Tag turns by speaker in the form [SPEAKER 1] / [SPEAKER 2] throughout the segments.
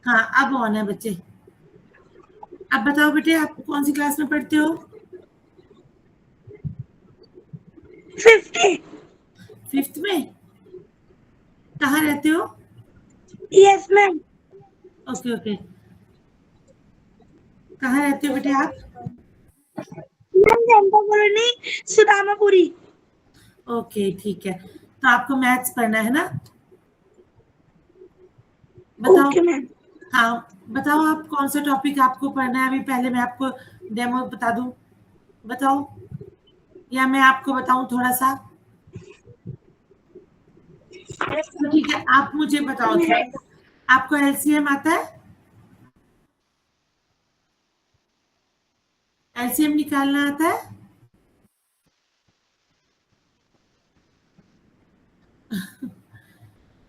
[SPEAKER 1] हाँ अब ऑन है बच्चे। अब बताओ बेटे, आप कौन सी क्लास में पढ़ते हो?
[SPEAKER 2] 50।
[SPEAKER 1] फिफ्थ में। कहाँ रहते हो?
[SPEAKER 2] Yes ma'am.
[SPEAKER 1] ओके ओके, कहाँ रहते हो बेटे आप?
[SPEAKER 2] मैम जनता कॉलोनी, सुदामापुरी।
[SPEAKER 1] ओके ठीक है, तो आपको मैथ्स पढ़ना है ना? बताओ।
[SPEAKER 2] Okay ma'am.
[SPEAKER 1] हाँ बताओ, आप कौन सा टॉपिक आपको पढ़ना है? अभी पहले मैं आपको डेमो बता दूं, बताओ, या मैं आपको बताऊं थोड़ा सा? तो ठीक है, आप मुझे बताओ थोड़ा सा, आपको एलसीएम आता है? एलसीएम निकालना आता है?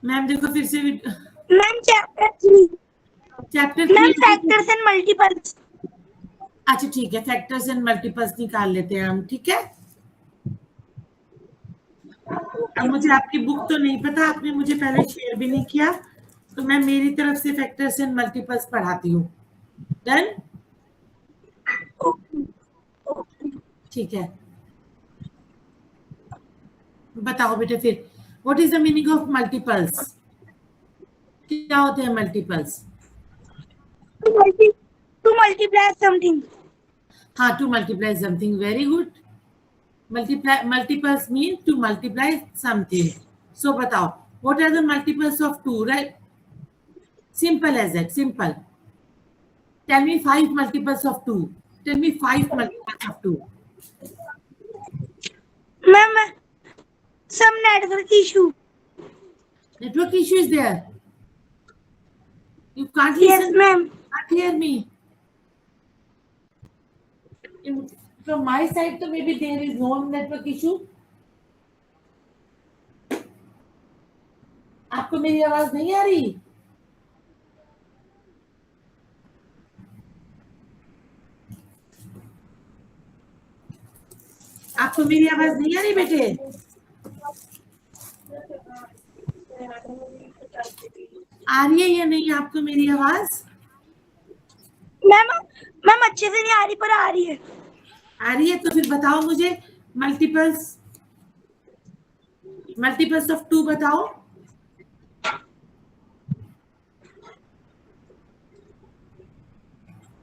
[SPEAKER 1] मैम देखो फिर से
[SPEAKER 2] ma'am chapter 3।
[SPEAKER 1] Chapter
[SPEAKER 2] ma'am
[SPEAKER 1] 3।
[SPEAKER 2] Factors and multiples.
[SPEAKER 1] अच्छा ठीक है, फैक्टर्स एंड मल्टीपल्स निकाल लेते हैं हम, ठीक है। अब मुझे आपकी बुक तो नहीं पता, आपने मुझे पहले शेयर भी नहीं किया, तो मैं मेरी तरफ से फैक्टर्स एंड मल्टीपल्स पढ़ाती हूँ। डन? ठीक है, बताओ बेटे फिर, what is the meaning of multiples? क्या होते हैं मल्टीपल्स?
[SPEAKER 2] To multiply something.
[SPEAKER 1] हाँ, to multiply something, very good. Multiples mean to multiply something. So बताओ, what are the multiples of 2, right? Simple as that, simple. Tell me 5 multiples of 2. Tell me 5 multiples of 2.
[SPEAKER 2] Ma'am some network issue.
[SPEAKER 1] Network issue is there. You can't
[SPEAKER 2] Yes
[SPEAKER 1] listen,
[SPEAKER 2] ma'am.
[SPEAKER 1] can't hear me. From my side, so maybe there is no network issue. आपको मेरी आवाज नहीं आ रही? आपको मेरी आवाज नहीं आ रही बेटे? आ रही है या नहीं आपको मेरी आवाज?
[SPEAKER 2] मैम मैम अच्छे से नहीं आ रही पर आ रही है।
[SPEAKER 1] आ रही है तो फिर बताओ मुझे, मल्टीपल्स मल्टीपल्स ऑफ 2 बताओ।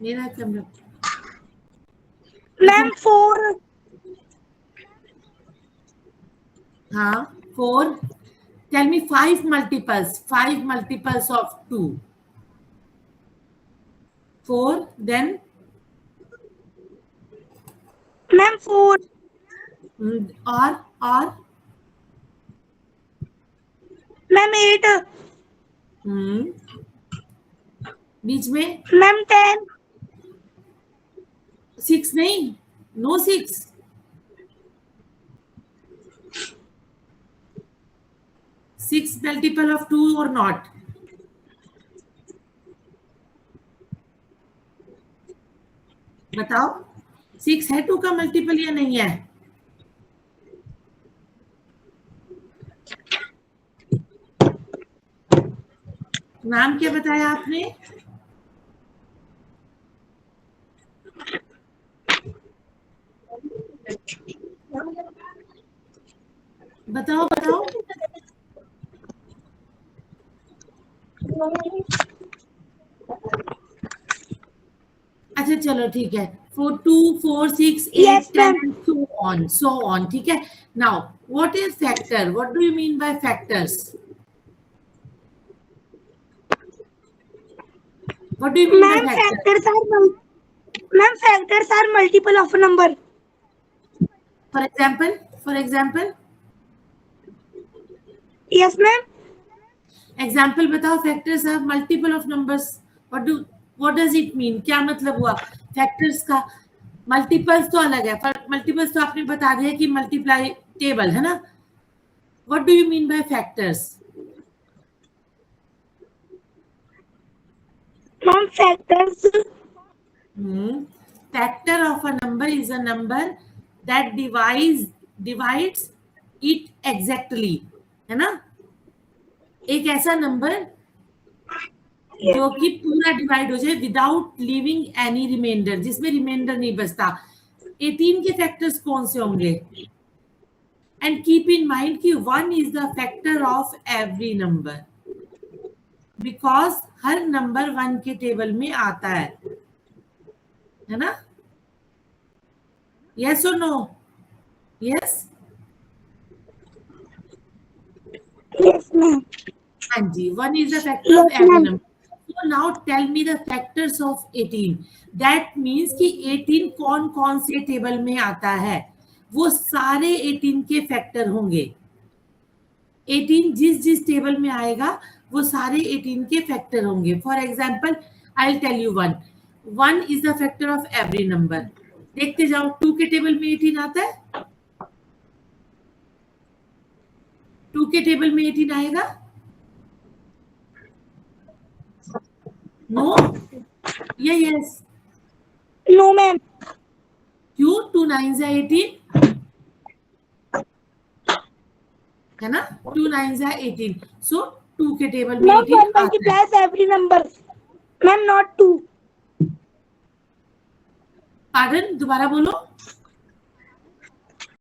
[SPEAKER 1] मेरा कैमरा देखो।
[SPEAKER 2] मैम 4।
[SPEAKER 1] हाँ 4। Tell me 5 multiples, 5 multiples of 2। 4, then
[SPEAKER 2] ma'am 4।
[SPEAKER 1] और
[SPEAKER 2] मैम 8।
[SPEAKER 1] बीच में
[SPEAKER 2] मैम 10।
[SPEAKER 1] 6 नहीं, no 6। 6 multiple of 2 or not? बताओ, 6 है 2 का मल्टीपल या नहीं है? नाम क्या बताया आपने? बताओ बताओ। अच्छा चलो ठीक है, 4 2 4 6 8
[SPEAKER 2] yes
[SPEAKER 1] 10
[SPEAKER 2] ma'am.
[SPEAKER 1] and so on, ठीक है। Now what is factor? What do you mean by factors? What do you mean by
[SPEAKER 2] ma'am
[SPEAKER 1] factor?
[SPEAKER 2] Factors are multiple of a number.
[SPEAKER 1] For example
[SPEAKER 2] yes ma'am.
[SPEAKER 1] Example बताओ, factors are multiple of numbers. What does it mean? क्या मतलब हुआ factors का? Multiples तो अलग है, पर multiples तो आपने बता दिया कि मल्टीप्लाई टेबल है ना। What do you mean by factors?
[SPEAKER 2] Ma'am factors.
[SPEAKER 1] Factor of a number is a number that divides it exactly, है ना। एक ऐसा नंबर जो कि पूरा डिवाइड हो जाए विदाउट लिविंग एनी रिमाइंडर, जिसमें रिमाइंडर नहीं बचता। 18 के फैक्टर्स कौन से होंगे? एंड कीप इन माइंड कि 1 is the factor of every number, because her number 1 के टेबल में आता है ना? यस और नो? Yes
[SPEAKER 2] yes ma'am.
[SPEAKER 1] हाँ जी, 1 is the factor of
[SPEAKER 2] Yes,
[SPEAKER 1] every
[SPEAKER 2] ma'am.
[SPEAKER 1] number. So now tell me the factors of 18. That means कि 18 कौन कौन से टेबल में आता है, वो सारे 18 के फैक्टर होंगे। 18 जिस जिस टेबल में आएगा वो सारे 18 के फैक्टर होंगे। For example I will tell you 1 is the factor of every number. देखते जाओ, 2 के टेबल में 18 आता है, 2 के टेबल में 18 आएगा? नो या यस?
[SPEAKER 2] No ma'am.
[SPEAKER 1] क्यों? 2 9s are 18 है ना? 2 9s are 18, सो 2 के टेबल में
[SPEAKER 2] मैम
[SPEAKER 1] 18
[SPEAKER 2] 1
[SPEAKER 1] आता है।
[SPEAKER 2] multiplies every number. Ma'am not 2।
[SPEAKER 1] Pardon, दोबारा बोलो।